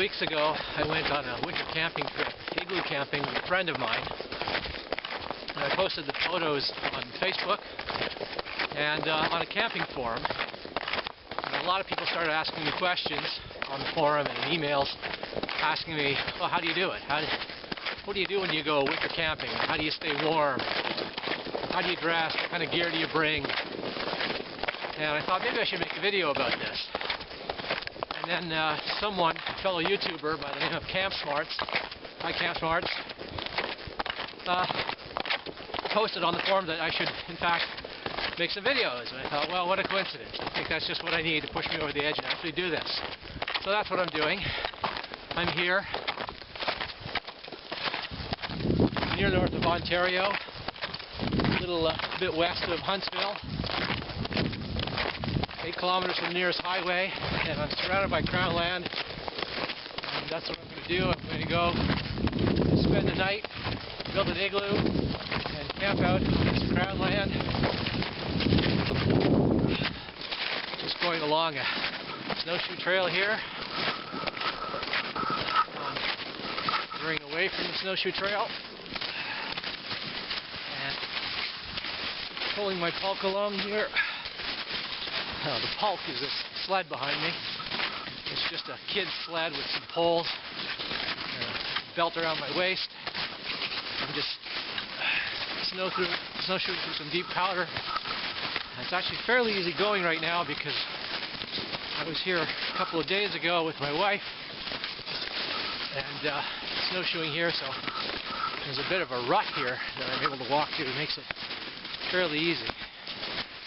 weeks ago, I went on a winter camping trip, igloo camping, with a friend of mine. And I posted the photos on Facebook and on a camping forum. And a lot of people started asking me questions on the forum and in emails, asking me, well, how do you do it? What do you do when you go winter camping? How do you stay warm? How do you dress? What kind of gear do you bring? And I thought maybe I should make a video about this. And then someone, a fellow YouTuber by the name of Camp Smarts, hi Camp Smarts, posted on the forum that I should, in fact, make some videos. And I thought, well, what a coincidence. I think that's just what I need to push me over the edge and actually do this. So that's what I'm doing. I'm here, near north of Ontario, a little bit west of Huntsville. 8 kilometers from the nearest highway, and I'm surrounded by crown land. And that's what I'm going to do. I'm going to go spend the night, build an igloo, and camp out on this crown land. Just going along a snowshoe trail here. Veering away from the snowshoe trail. And pulling my pulk along here. The pulk is this sled behind me. It's just a kid's sled with some poles and a belt around my waist. I'm just snowshoeing through some deep powder. It's actually fairly easy going right now because I was here a couple of days ago with my wife and snowshoeing here, so there's a bit of a rut here that I'm able to walk through. It makes it fairly easy.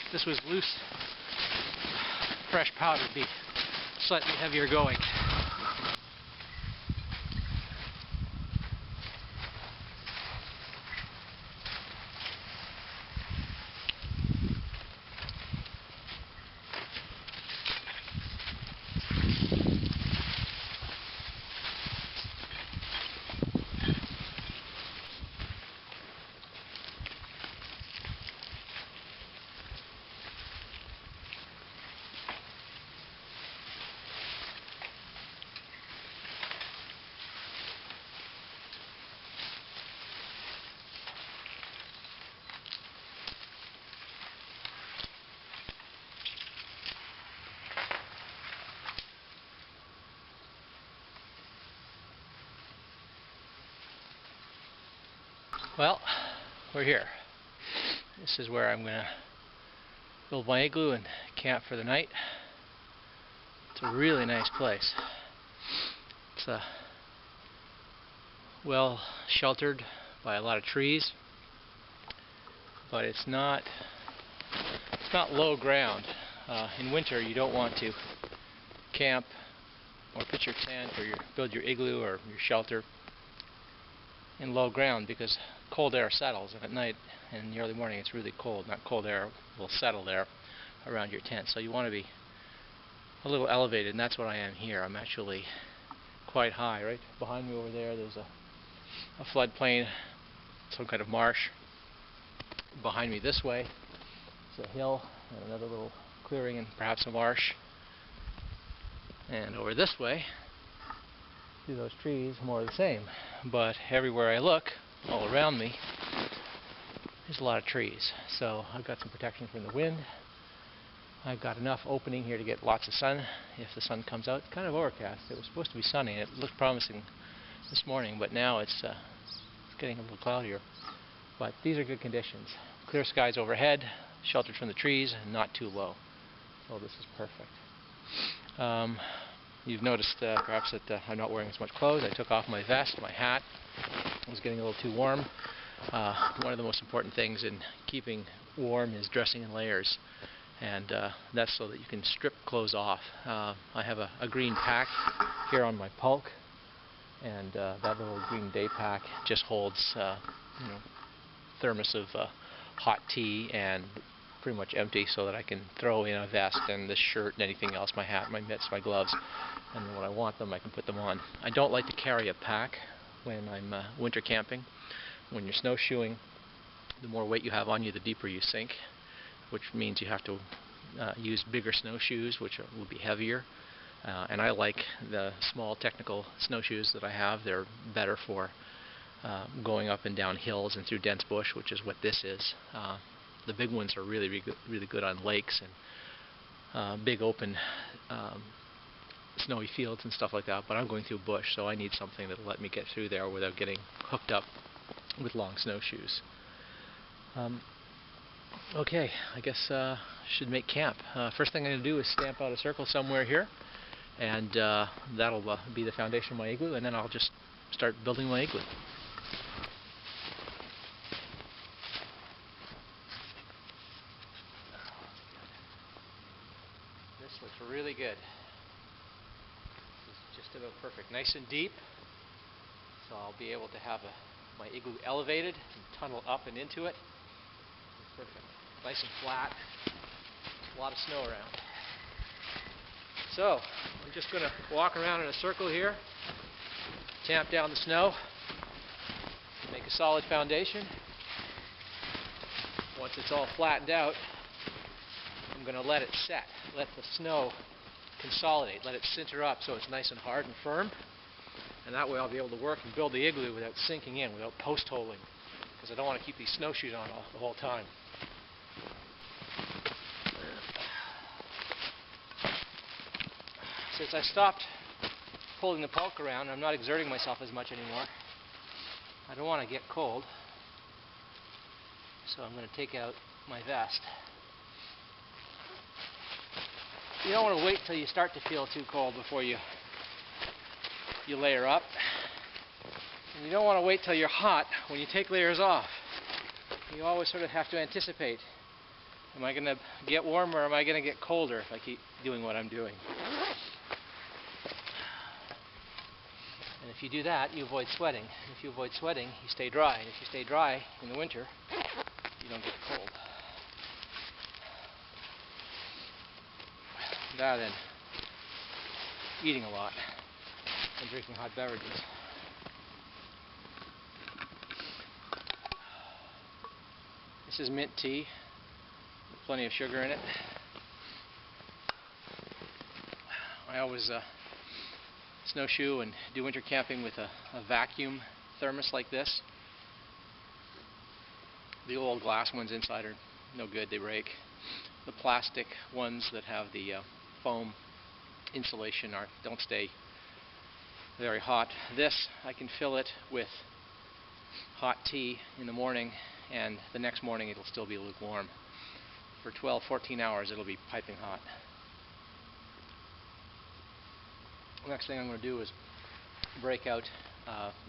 If this was loose, fresh powder would be slightly heavier going. Well, we're here. This is where I'm going to build my igloo and camp for the night. It's a really nice place. It's well sheltered by a lot of trees, but it's not low ground. In winter, you don't want to camp or pitch your tent or build your igloo or your shelter in low ground because cold air settles, and at night and in the early morning it's really cold. That cold air will settle there around your tent, so you want to be a little elevated, and that's what I am here. I'm actually quite high. Right behind me over there, there's a floodplain, some kind of marsh. Behind me this way is a hill and another little clearing and perhaps a marsh. And over this way, see those trees, more of the same. But everywhere I look, all around me, there's a lot of trees. So I've got some protection from the wind. I've got enough opening here to get lots of sun if the sun comes out. It's kind of overcast. It was supposed to be sunny, and it looked promising this morning, but now it's getting a little cloudier. But these are good conditions. Clear skies overhead, sheltered from the trees, and not too low. So this is perfect. You've noticed perhaps that I'm not wearing as much clothes. I took off my vest, my hat. It was getting a little too warm. One of the most important things in keeping warm is dressing in layers, and that's so that you can strip clothes off. I have a green pack here on my pulk, and that little green day pack just holds thermos of hot tea and pretty much empty, so that I can throw in a vest and this shirt and anything else, my hat, my mitts, my gloves, and then when I want them I can put them on. I don't like to carry a pack when I'm winter camping. When you're snowshoeing, the more weight you have on you, the deeper you sink, which means you have to use bigger snowshoes, which will be heavier. And I like the small technical snowshoes that I have. They're better for going up and down hills and through dense bush, which is what this is. The big ones are really good on lakes and big open snowy fields and stuff like that, but I'm going through bush, so I need something that'll let me get through there without getting hooked up with long snowshoes. Okay, I guess should make camp. First thing I'm going to do is stamp out a circle somewhere here, and that'll be the foundation of my igloo, and then I'll just start building my igloo. This looks really good. This is just about perfect. Nice and deep, so I'll be able to have my igloo elevated and tunnel up and into it. Perfect. Nice and flat. A lot of snow around. So, I'm just going to walk around in a circle here, tamp down the snow, make a solid foundation. Once it's all flattened out, I'm going to let it set, let the snow consolidate, let it sinter up so it's nice and hard and firm. And that way I'll be able to work and build the igloo without sinking in, without post-holing, because I don't want to keep these snowshoes on the whole time. Since I stopped pulling the pulk around, I'm not exerting myself as much anymore. I don't want to get cold, so I'm going to take out my vest. You don't want to wait till you start to feel too cold before you layer up. And you don't want to wait till you're hot when you take layers off. You always sort of have to anticipate, am I going to get warmer or am I going to get colder if I keep doing what I'm doing? And if you do that, you avoid sweating. If you avoid sweating, you stay dry. And if you stay dry in the winter, you don't get cold. Rather than eating a lot and drinking hot beverages. This is mint tea with plenty of sugar in it. I always snowshoe and do winter camping with a vacuum thermos like this. The old glass ones inside are no good, they break. The plastic ones that have the foam insulation don't stay very hot. This, I can fill it with hot tea in the morning, and the next morning it'll still be lukewarm. For 12-14 hours it'll be piping hot. The next thing I'm going to do is break out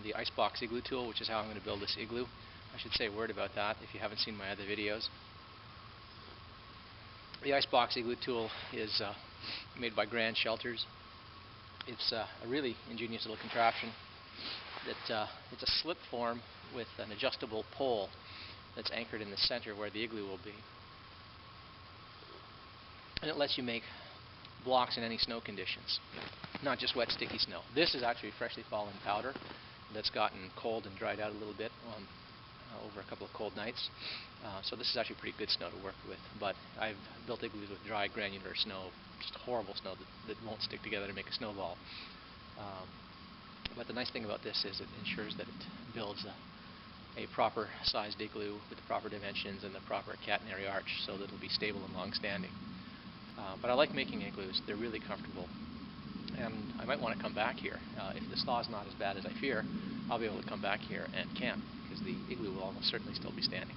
the icebox igloo tool, which is how I'm going to build this igloo. I should say a word about that if you haven't seen my other videos. The icebox igloo tool is made by Grand Shelters. It's a really ingenious little contraption. It's a slip form with an adjustable pole that's anchored in the center where the igloo will be. And it lets you make blocks in any snow conditions, not just wet, sticky snow. This is actually freshly fallen powder that's gotten cold and dried out a little bit over a couple of cold nights. So this is actually pretty good snow to work with, but I've built igloos with dry granular snow, just horrible snow that won't stick together to make a snowball. But the nice thing about this is it ensures that it builds a proper sized igloo with the proper dimensions and the proper catenary arch so that it'll be stable and long-standing. But I like making igloos. They're really comfortable. And I might want to come back here. If the thaw is not as bad as I fear, I'll be able to come back here and camp, because the igloo will almost certainly still be standing.